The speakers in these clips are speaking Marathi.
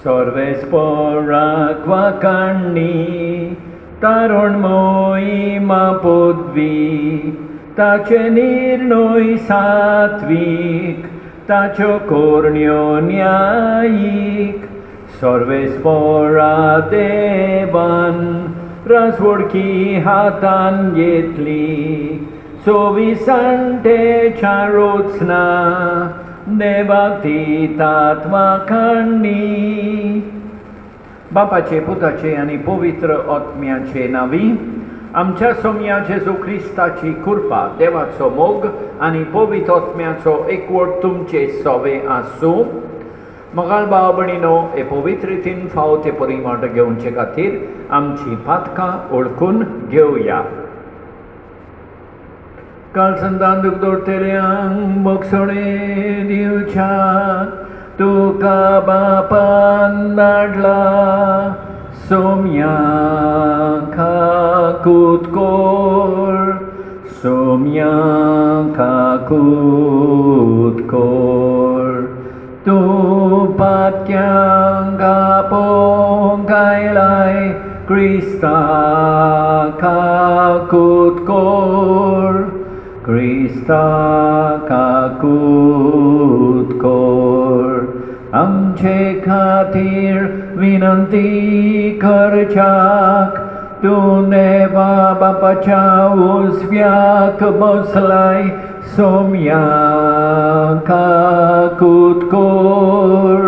Sorvesporak vakanni, taron moi mapodvi, tace nirnoi satvik, tacho kornio nyaik, Sorvespora devan, razvorki hatan yetli, sovisante charotsna, देवाती तात्माखंडी. बापाचे, पुताचे आणि पवित्र आत्म्याचे नावी. आमच्या सोम्या जेजू ख्रिस्ताची कृपा, देवाचो मोग आणि पवित्र आत्म्याचो एकवट तुमचे सवे आसूं. मोगाळ भाव भयणीनो, हे पवित्र रितीन फावो ते परिमाण घेवचे खातीर आमची पातकां ओळखून घेवया. काल संतान दुख दोरतेल्यांक मोगसोळे दिवच्या, तुका बापान धाडला. सोम्यांक हाकूत कोर, सोम्यांक हाकूत कोर. तूं पातक्यांक आपोवंक आयलाय, क्रिस्ताक हाकूत कोर. क्रिस्ताक हाकूत कोर. आमचे खातीर विनंती करच्याक, तूं देवा बापाच्या उजव्याक बसलाय. सोम्यांक हाकूत कोर.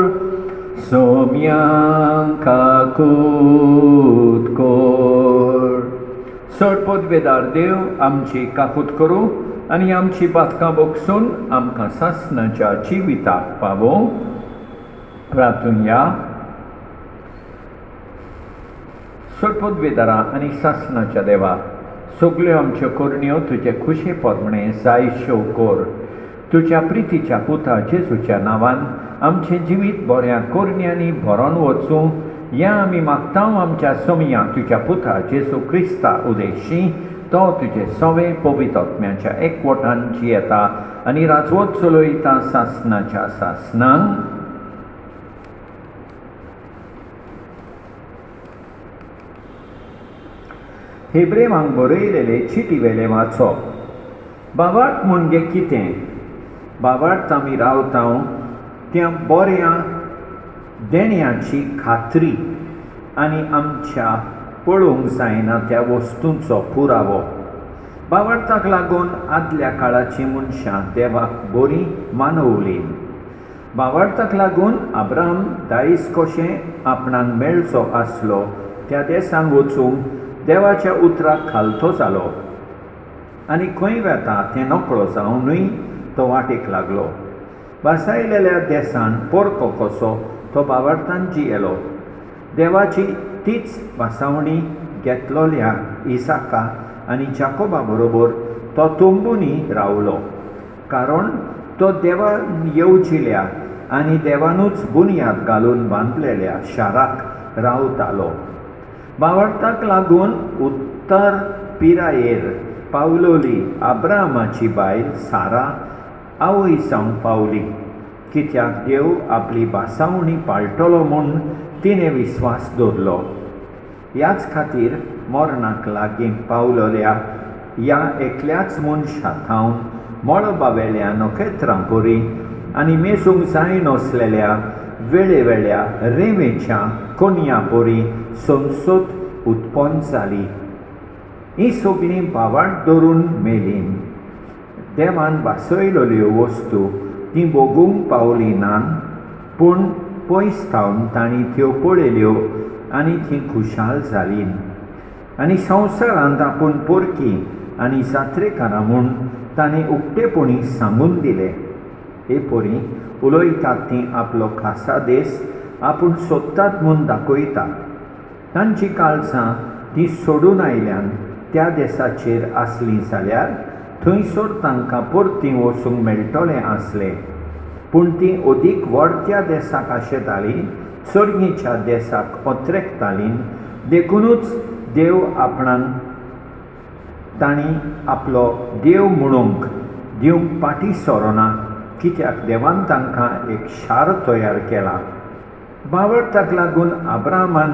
सोम्यांक हाकूत कोर. चड पदवेदार देव, आमची काकूत करूं आनी आमची पातकां बोगसून आमकां सासणाच्या जिविताक पावो. प्रार्थुया. चड पदवेदारा आनी सासणाच्या देवा, सगल्यो आमच्यो कोरण्यो तुजे खुशे पोरमणे जायश्यो कोर. तुज्या प्रितीच्या पुता जेजूच्या नांवान आमचें जिवीत बऱ्या कोरण्यांनी भरोन वचूं या आमी मागतां. आमच्या सोम्या तुज्या पुता जेजू क्रिस्ता उदेशी तो तुजे सवे पवित्र आत्म्याच्या एकवटान जियेता आनी राजवट चलयता सासणाच्या सासणांक. हेब्रेवांक बरयलेले चिटी वेले वाचप. बाबार्थ म्हणजे कितें? बाबार्थ आमी रावता त्या बऱ्या देण्याची खात्री आनी आमच्या पळोवंक जायना त्या वस्तूंचो पुरावो. बाबार्थाक लागून आदल्या काळाची मनशां देवाक बरी मानवलीं. बाबार्थाक लागून अब्राहम दायज कशें आपणाक मेळचो आसलो त्या देसान वचूंक देवाच्या उतराक खालतो जालो आनी खंय वेता तें नकळो जावनूय तो वाटेक लागलो. बासायलेल्या देसान परको कसो तो बाबार्थान जियेलो. देवाची तीच वासावणी घेतलोल्या इसाका आनी जाकोबा बरोबर तो तुंबुनी रावलो, कारण तो देवान येवजिल्ल्या आनी देवानूच बुनयाद घालून बांदलेल्या शाराक रावतालो. बाबार्थाक लागून उत्तर पिरायेर पावलोली अब्राहमाची बायल सारा आवय जावंक पावली, कित्याक देव आपली बासावणी पाळटलो म्हूण तिणें विस्वास दवरलो. ह्याच खातीर मरणाक लागीं पावलोल्या ह्या एकल्याच मनशा थावन मळबावेल्या नखेत्रां परी आनी मेसूंक जाय नसलेल्या वेळेवेळ्या रेंवेच्या कोणया परी संसद उत्पन्न जाली. ही सगळीं बाबार्थ धरून मेलीं. देवान वासयलोल्यो वस्तू ती भोगूंक पावली नान, पूण पयस थावन तांणी त्यो पळयल्यो आनी तीं खुशाल जालीं. आनी संवसारांत आपूण पोरकी आनी जात्रेकारां म्हूण तांणी उक्तेपणी सांगून दिलें. हे परी उलयतात तीं आपलो खासा देश आपूण सोदतात म्हूण दाखयता. तांची काळजां तीं सोडून आयल्यान त्या देशाचेर आसलीं जाल्यार थंयसर तांकां परतीं वचूंक मेळटलें आसलें. पूण तीं अदीक व्हडच्या देशाक आशेतालीं, सर्गेच्या देशाक ओत्रेकतालीं. देखूनच देव आपणाक तांणी आपलो देव म्हणूंक दिवंक फाटीं सरोना, कित्याक देवान तांकां एक शार तयार केला. बावळटाक लागून अब्राहमान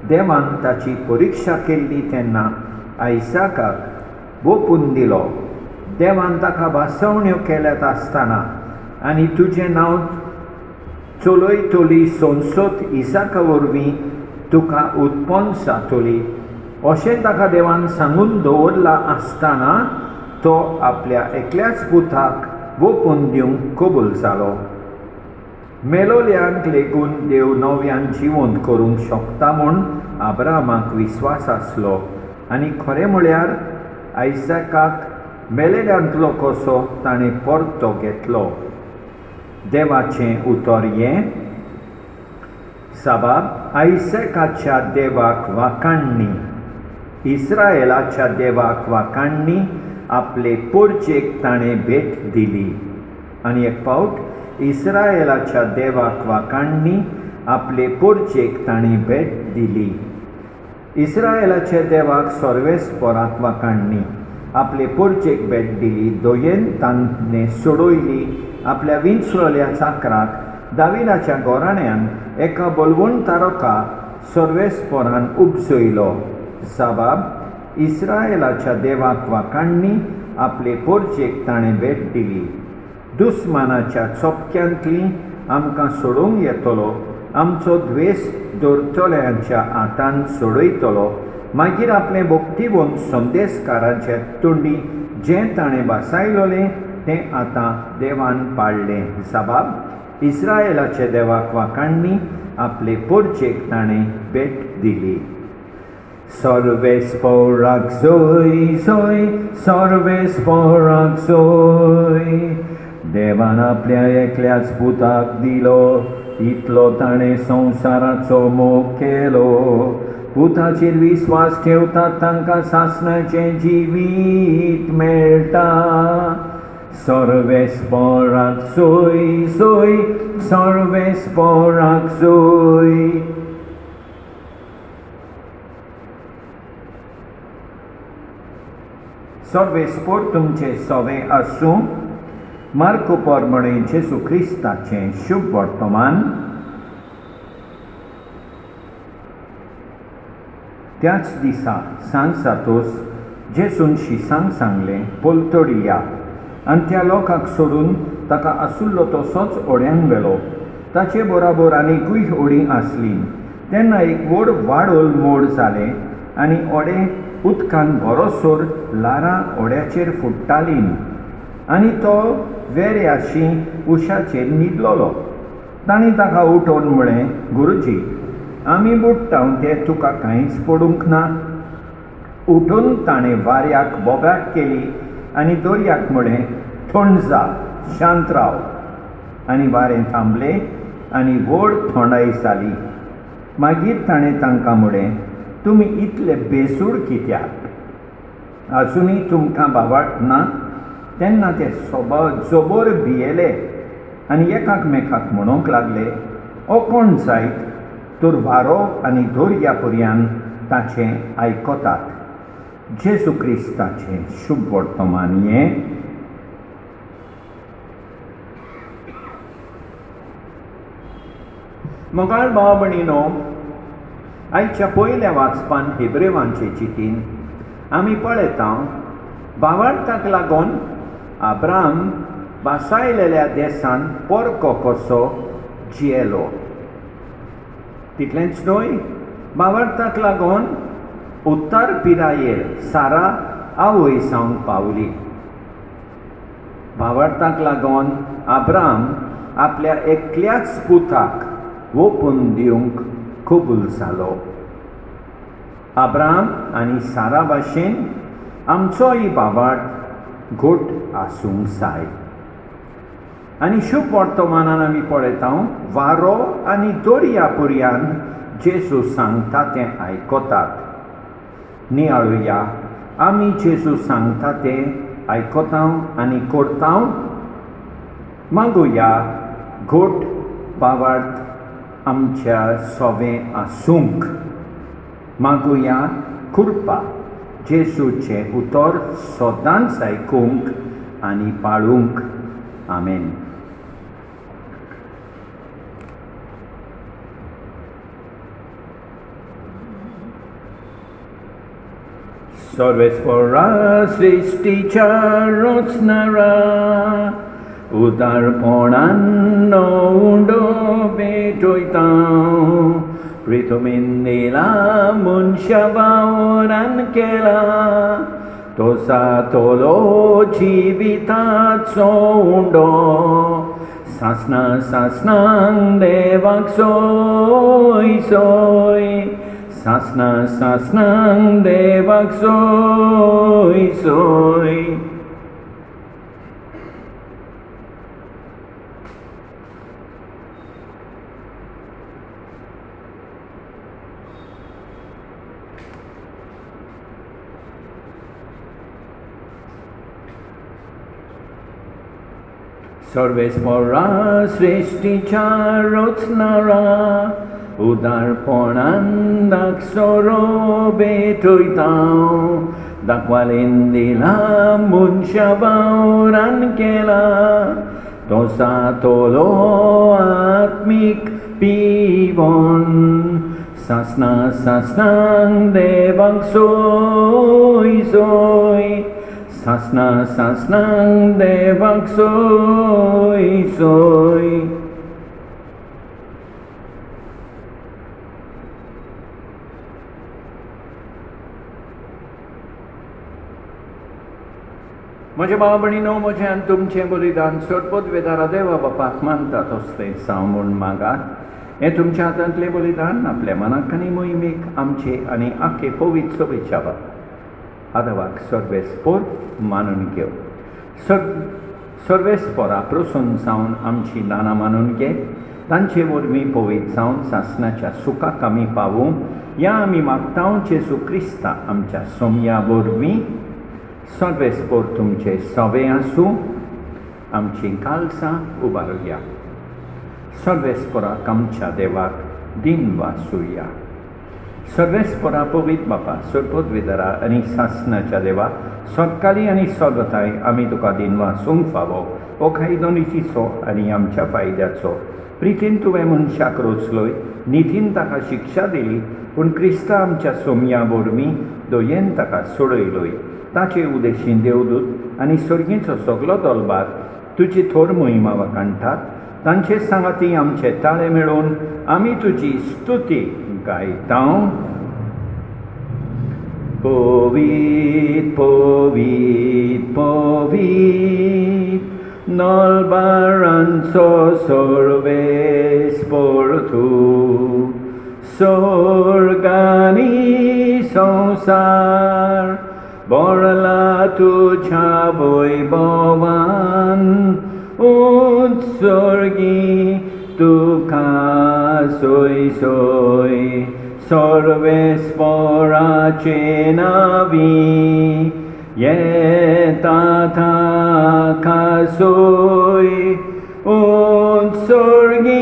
देवान ताची परिक्षा केल्ली तेन्ना आयसाकाक बोपून दिलो. देवान ताका भासवण्यो केल्यात आसतना आनी तुजें नांव चलयतली संसद इसाका वरवीं तुका उत्पन्न जातली अशें ताका देवान सांगून दवरलां आसतना तो आपल्या एकल्याच पुताक बोपून दिवंक कबूल जालो. मेलोल्यांक लेगून देव नव्यान जिवंत करूंक शकता म्हूण अब्राहमाक विस्वास आसलो आनी खरें म्हळ्यार आयसाकाक मेलेल्यांतलो कसो ताणें परतो घेतलो. देवाचें उतर हें: साबाब आयसाकाच्या देवाक वाखाणणी, इस्रायेलाच्या देवाक वाखाणणी, आपले पोरचेक ताणें भेट दिली. आनी एक फावट इस्रायेलाच्या देवाक वाखाणणी, आपले पोरचेक ताणें भेट दिली. इस्रायेलाच्या देवाक सर्वेस्पराक वाखाणणी, आपले पोरचेक भेट दिली. दोयेन ताणें सोडयली आपल्या विंचळल्या चाकराक दाविदाच्या गोराण्यान एका बलवंतारोका सर्वेस्परान उपसयलो. साबाब इस्रायेलाच्या देवाक वाखाणणी, आपले पोरचेक ताणें भेट दिली. दुस्मानाच्या चोपक्यांतली आमकां सोडूंक येतलो, आमचो द्वेस दवरतल्यांच्या हातान सोडयतलो. मागीर आपले भक्तीवंत संदेशकाराचे तोंडी जें ताणें भासायलोलें तें आतां देवान पाळलें. साबाब इस्रायेलाच्या देवाक वाखाणणी, आपले पोरचेक ताणें भेट दिली. सर्वेस्पराक जय जय, सर्वेस्पराक जय. देवान आपल्या एकल्याच पुताक दिलो, इतलो ताणें संवसाराचो मोग केलो. पुताचेर विस्वास ठेवतात तांकां सासणाचें जिवीत मेळटा. सर्वेस्पराक जय जय, सर्वेस्पराक जय. सर्वेस्पर तुमचें सवें आसूं. मार्को परमणे जेजू क्रिस्ताचें शुभ वर्तमान. त्याच दिसा सांज जातोच जेजून शिसांक सांगलें, पोलतडी या. आनी त्या लोकांक सोडून ताका आसुल्लो तसोच ओड्यांक गेलो. ताचे बरोबर आनीकूय ओडी आसली. तेन्ना एक व्हड वाडोल मोड जालें आनी ओडे उदकान बरोसोर लारां ओड्याचेर फुट्टालीं. आनी तो वेऱ्याशी उशाचेर न्हिदलोलो. तांणी ताका उठोवन म्हळें, गुरुजी, आमी बुडटाव तें तुका कांयच पडूंक ना. उठून ताणें वाऱ्याक बोगाट केली आनी दर्याक म्हळें, थंड जा, शांत राव. आनी वारें थांबलें आनी व्हड थंडाय जाली. मागीर ताणें तांकां म्हळें, तुमी इतले बेसूड कित्याक? आजुनूय तुमकां बाबाट ना? तेन्ना ते जोबोर भियेले आनी एकामेकाक म्हणूंक लागले, ओ कोण जायत? तर वारो आनी दर्या पर्यान ताचें आयकतात. जेजू क्रिस्ताचें शुभ वर्तमान हें. मोगाळ भाव भयणीनो, आयच्या पयल्या वाचपान हेब्रेवांचे चिठीन आमी पळयता बावार्थाक लागून अब्राहम भासायलेल्या देशांत पोरको कसो जियेलो. तितलेंच न्हय, बावार्थाक लागून उत्तर पिरायेर सारा आवय जावंक पावली. बावार्थाक लागून अब्राहम आपल्या एकल्याच पुताक ओपून दिवंक कबूल जालो. अब्राहम आनी सारा भाशेन आमचोय बाबाट घोट आसूंक जाय. आनी शुभ वर्तमानान आमी पळयता वारो आनी दर्या पर्यान जेजू सांगता तें आयकतात. नियाळुया, आमी जेजू सांगता तें आयकता आनी करता. मागुया घोट बाबार्थ आमच्या सवें आसूंक. मागुया कृपा जेजूचें उतर सदांच आयकूंक आनी पाळूंक. आमेन. सर्वेस्परा सृष्टीच्या रचणारा उदारपणान उंडो भेटोयता पृथ्वीन दिला मनशा वावरान केला तो सातलो जिविताचो उंडो सासना सासनांक देवाक सोय सोय सासना सासनांक देवाक सोय सोय सर्वेस्परा सृष्टीच्या रचणारा उदारपणान दाखसरो भेटोयता दाखवालेन दिला मनशा वावरान केला तो सातलो आत्मीक पिवण सासना सासनांक देवाक सोय सोय सासना सासनांक देवाक सोय सोय म्हजे भाव भयणीनो म्हजें आनी तुमचें बलिदान सोडपत वेदारा देवा बापाक मानता तसलें जावं म्हूण मागात हें तुमच्या हातांतलें बलिदान आपल्या मनाक आनी मोहिमेक आमचे आनी आख्खे पवित्र सभेच्या आदवाक सर्वेस्पोर मानून घेव सर्वेस्पोरा प्रसून जावन आमची दानां मानून घे तांचे वरवीं पवित्र जावन सासणाच्या सुखाक आमी पावूं ह्या आमी मागतां जेजू क्रिस्ता आमच्या सोमया वरवीं सर्वेस्पोर तुमचे सवे आसूं आमची कालसां उबारुया सर्वेस्पोराक आमच्या देवाक दिन वासुया सर्वेस्परा पवित्र बापा सोडपत वेदरा आनी सासणाच्या देवा सत्काली आनी सदताय आमी तुका दिन वासूंक फावो हो कायदो नितीचो आनी आमच्या फायद्याचो प्रितीन तुवें मनशाक रचलोय नितीन ताका शिक्षा दिली पूण क्रिस्ता आमच्या सोमया वरवीं दोयेन ताका सोडयलोय ताचे उदेशीन देवदूत आनी सर्गेचो सगलो दलबार तुजी थोर मोहिमा वखाणटात तांचे सांगाती आमचे ताळे मेळोवन आमी तुजी स्तुती गायता पवित्र पवित्र पवित्र नलबारांचो सर्वेस्पोर तूं स्वर्ग आनी संसार बरला तुझ्या वैभवान उत्सर्गी तुका सोय सोय सर्वेस्पराचे नावी येता ताका सोय उत्सर्गी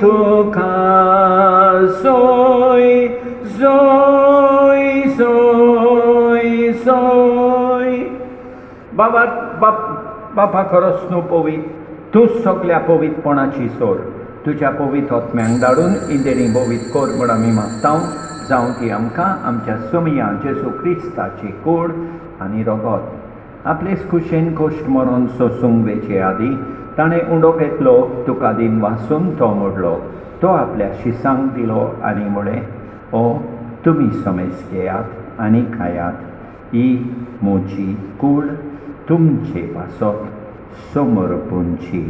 तुका सोय सोय सोय सोय बापा खरोच न्हू पवित्र तूं सगल्या पवित्रपणाची सोर तुज्या पवित्र आत्म्यांक धाडून इंदेरी पवित्र कोर म्हूण आमी मागता जावं ती आमकां आमच्या सोमया जेजू क्रिस्ताची कूड आनी रगत आपलेच खुशेन कोश्ट मरोन सोसूंक वेचे आदी ताणें उंडो घेतलो तुका दिन वासून तो मोडलो तो आपल्या शिसांक दिलो आनी म्हळें ओ तुमी समेज घेयात आनी खायात ही म्हजी कूड तुमचे पासत समर्पूंची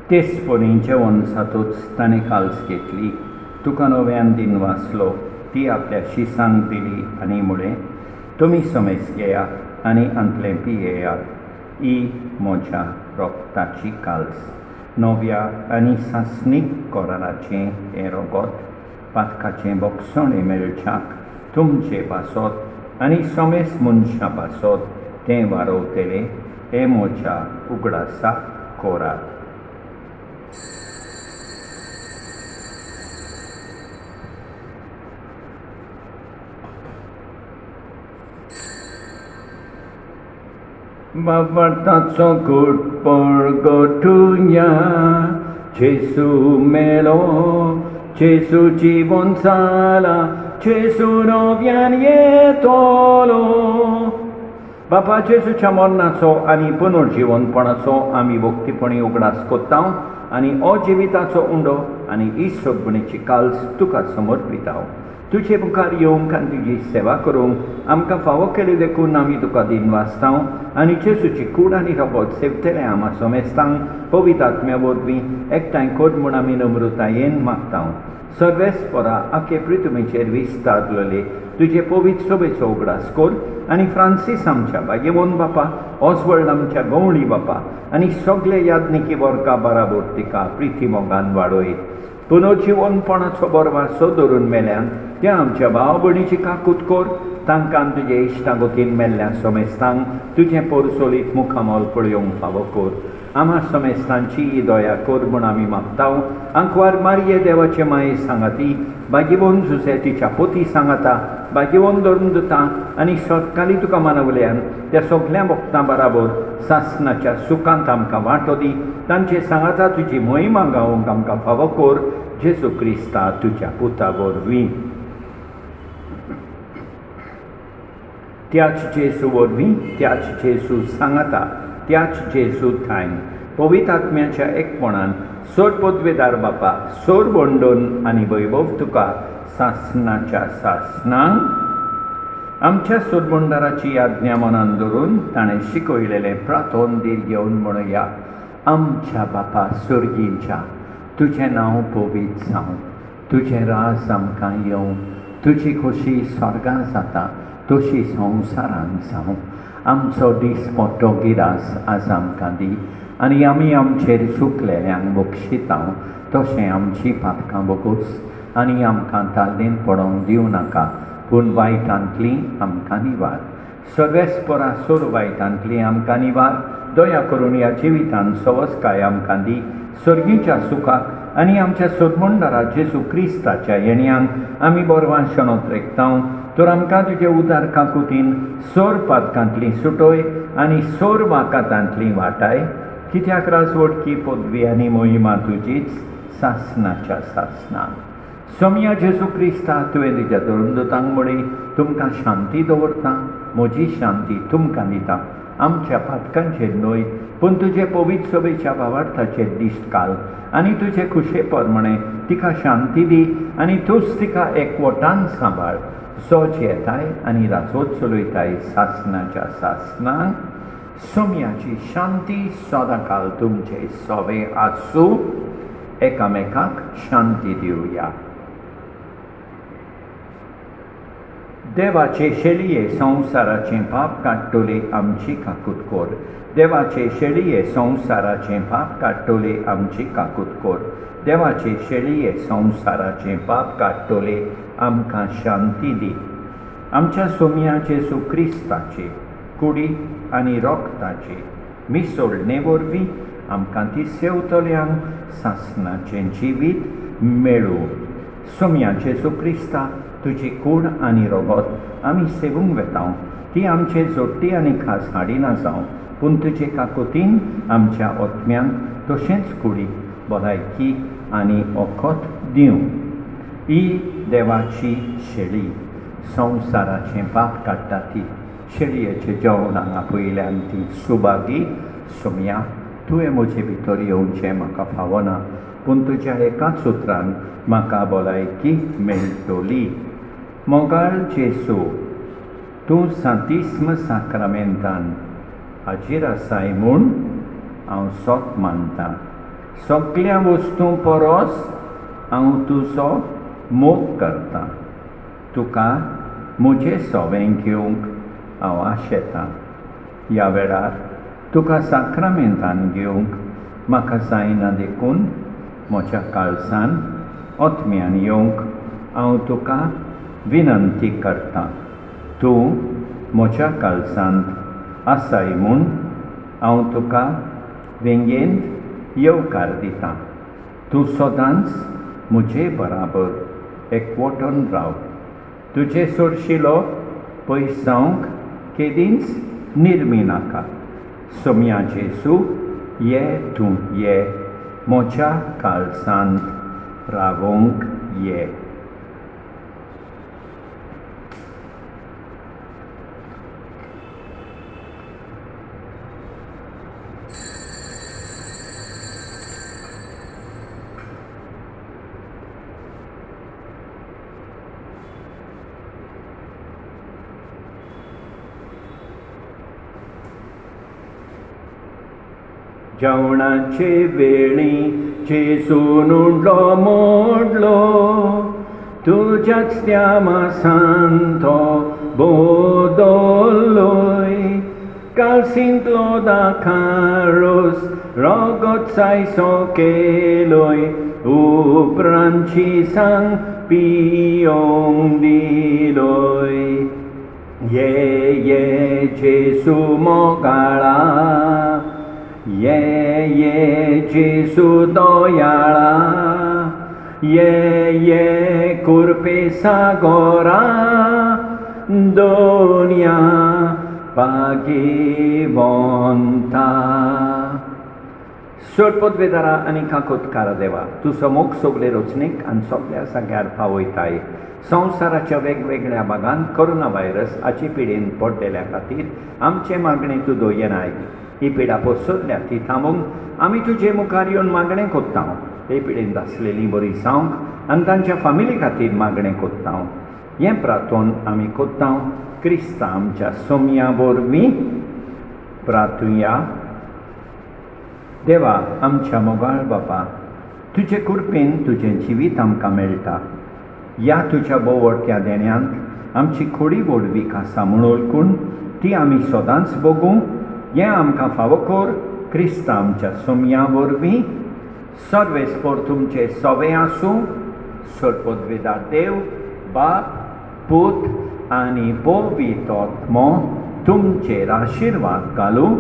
तेचपणी जेवण जातूच ताणें काल्स घेतली तुका नव्यान दिन वाचलो ती आपल्या शिसांक दिली आनी म्हळें तुमी समेज घेयात आनी अंतलें पियेयात ही म्हज्या रोगताची काल्स नव्या आनी सासणीक कोराराचें हें रगत पातकाचें बोगसणें मेळच्याक तुमचे पासत आनी समेज मनशां पासत तें वारोवतलें हें म्हज्या उगडासा कोरार वावरताचो घोटपळ गोठुया जेसू मेलो जेसू जीवन जाला जेसू नव्यान येतलो बापा जेसूच्या मरणाचो आनी पुनर्जीवनपणाचो आमी भक्तीपणी उगडास कोत्ता आनी अजिविताचो उंडो आनी ईश्वरपणीची काल्स तुका समर्पिता तुजे मुखार येवंक आनी तुजी सेवा करूंक आमकां फावो केले देखून आमी तुका दिन वाचता आनी जेसूची कूड आनी रगत सेवतले आमा समेस्तांक पवित्र आत्म्या वरवीं एकठांय कर म्हूण आमी नम्रतायेन मागता सर्वेस्परा आखे पृथ्वीचेर विस्तारलेले तुजे पवित्र सभेचो उगडास कर आनी फ्रांसीस आमच्या भाग्यवन बापा ऑस्वर्ड आमच्या गवळी बापा आनी सगळे याज्ञिकी वर्गा बराबर तिका प्रिती मोगान वाडय पुनर्जीवनपणाचो बरवासो धरून मेल्यान त्या आमच्या भाव भयणीची काकूट कर तांकां तुजे इश्टागतीन मेल्ल्या समेस्तांक तुजें पोरसोलीत मुखामोल पळयोवंक फावो कर आम्हा समेस्तांची ही दया कर म्हूण आमी मागता आंकवार मारये देवाचे माये सांगाती भाग्यवन जुसे तिच्या पोती सांगाता भाग्यवन धरून दिता आनी सतकाली तुका मानवल्यान त्या सगळ्या भक्तां बराबर सासणाच्या सुखांत आमकां वांटो दी तांचे सांगाता तुजी महिमा गावूंक आमकां फावो कर जेसू क्रिस्ता तुज्या पुता वरवीं त्याच जेसू वरवीं त्याच जेसू सांगाता त्याच जेसू थाय पवित्र आत्म्याच्या एकपणान सोर पदवेदार बापा सोर बंडोन आनी वैभव तुका सासणाच्या सासणांक आमच्या सोरबंडाराची आज्ञा मनान धरून ताणें शिकयलेलें प्रार्थोन दीर घेवन म्हणया आमच्या बापा सुर्गीच्या तुजें नांव पवित्र जावं तुजें राज आमकां येवं तुजी खोशी स्वर्गांत जाता तशी संवसारांत जावं आमचो दीस मोठो गिरास आज आमकां दी आनी आमी आमचेर चुकलेल्यांक बक्षिता तशें आमची पातकां बगूस आनी आमकां ताल्लेन पडोवंक दिवं नाका पूण वायटांतली आमकां निवार सर्वेस्परा सोर वायटांतली आमकां निवार दया करून ह्या जिवितांत सवस्काय आमकां दी सर्गीच्या सुखाक आनी आमच्या सोदमंडळा जेजू क्रिस्ताच्या येण्याक आमी बोरवां शणोत रेखता तर आमकां तुजे उदार काकुतीन सोर पातकांतली सुटोय आनी सोर वाकातांतली वाटाय कित्याक राजवटकी पदवी आनी मोहिमा तुजीच सासणाच्या सासणाक सोम्या जेजू क्रिस्ता तुवें तुज्या धोंडोतांक म्हणय तुमकां शांती दवरता म्हजी शांती तुमकां दिता आमच्या पातकांचेर न्हय पूण तुजे पवित्र सभेच्या भावार्थाचेर दिश्ट घाल आनी तुजे खुशे प्रमाणे तिका शांती दी आनी तूंच तिका एकवटान सांबाळ सोच येताय आनी राजवट चलयताय सासणाच्या सासणाक सोम्याची शांती सदांकाल तुमचे सोवे आसूं एकामेकाक शांती दिवया देवाचे शेळये संवसाराचें पाप काडटोले आमची काकूट कर देवाचे शेळये संवसाराचें पाप काडटोले आमची काकूट कर देवाचे शेळये संवसाराचें पाप काडटोले आमकां शांती दी आमच्या सोम्या जेजू क्रिस्ताचे कुडी आनी रोगताचे मिसोळणे वरवीं आमकां ती सेवतल्यांक सासणाचें जिवीत मेळूं सोम्या जेजू क्रिस्ता तुजी कूड आनी रगत आमी सेवूंक वेता ती आमचे जोडटी आनी खास हाडिना जावं पूण तुजे काकुतीन आमच्या आत्म्यांक तशेंच कुडीक भलायकी आनी ओखत दिवं ही देवाची शेळी संवसाराचें पाप काडटा ती शेळयेचे जेवण हांगा पयल्यान ती सुभागी सोम्या तुवें म्हजे भितर येवचें म्हाका फावना पूण तुज्या एकाच उतरान म्हाका भलायकी मेळटली मोगाळ जेसू तूं सांतिस्म साक्रामेंतान हाजीर आसाय म्हूण हांव सोत मानतां सगळ्या वस्तू परस हांव तुजो मोग करतां तुका म्हजें सोवें घेवंक हांव आशेतां ह्या वेळार तुका साक्रामेंतान घेवंक म्हाका जायना देखून म्हज्या काळजान आत्म्यान येवंक हांव तुका विनंती करतां तूं म्हज्या काळजांत आसाय म्हूण हांव तुका वेंगेंत येवकार दितां तूं सदांच म्हजे बराबर एकवटून राव तुजे सोडशिलो पयस जावंक केदींच निर्मी नाका सोम्या जेसू ये तूं ये मोच्या काळजांत रावोंक ये. जेवणाचे वेळी जेसून उडलो मोडलो, तुज्याच त्या मासान तो बोदोलोय. कालसिंतलो दाखारोस रोगोत सायसो केलोय, उपरांची सांग पियोंक दिलोय. ये जेसू मोगाळा, ये जेसू दोयाळा, ये कुरपे सागोरा, दोनिया पागिवोंता. सोडपोतवेदारा आनी काकोतकारा देवा, तुजो मोग सोगले रचणेक आनी सोगल्या जाग्यार पावयताय. संवसाराच्या वेगवेगळ्या भागांत कोरोना व्हायरस हाचे पिडेन पडलेल्या खातीर आमचे मागणे तूं दोयनाय. ही पिडा पसरल्या ती थांबोवंक आमी तुजे मुखार येवन मागणें कोत्ता. हे पिडेन दासलेली बरी जावंक आनी तांच्या फामिली खातीर मागणें कोत्ता. हें प्रार्थोवन आमी कोत्ता क्रिस्ता आमच्या सोम्या वरवीं. प्रार्थुया. देवा आमच्या मोगाळ बापा, तुजे कृपेन तुजें जिवीत आमकां मेळटा. ह्या तुज्या बोवडट्या देण्यांत आमची खोडी वडवीक आसा म्हूण ओळखून ती आमी सदांच भोगूं. हें आमकां फावो कर क्रिस्ता आमच्या सोम्या वरवीं. सर्वेस्पोर तुमचे सोवे आसूं. सोडपोतवेदार देव, बाप, पूत आनी पवित्र आत्मो तुमचेर आशिर्वाद घालूं.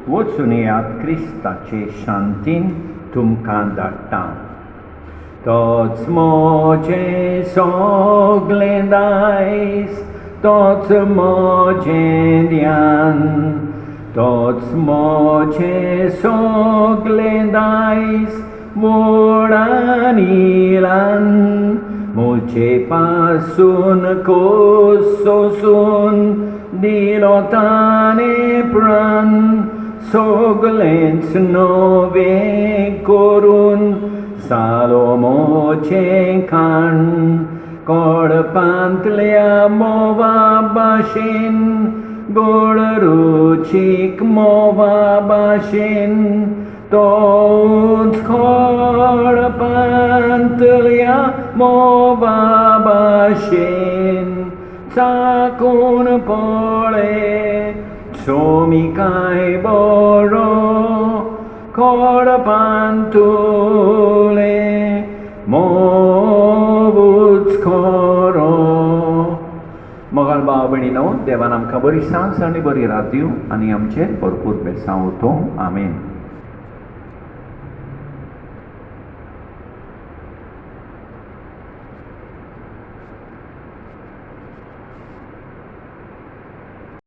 वचून येयात क्रिस्ताचे शांतीन तुमकां धाडटा. तोच मोजें सोगलें दायज, तोच मोजें ध्यान, तोच मोजें सोगलें दायज व्हड आनी ल्हान. म्हजे पासून सोसून दिलो ताणें प्राण, सोगलेंच नवें करून जालो मोजें खाण. कोडपांतल्या मोवा भाशेन, गोड रुचीक मोवा भाशेन, तोच कोडपांतल्या मोवा भाशेन चाकून पळय. सोमी काय बरो कोडपांतुले मोवूच खरो. मोगाळ भाव भयणीनो, देवान आमकां बरी सांज आनी बरी रात दिवं आनी आमचेर भरपूर बेसांव उठोवं. आमेन.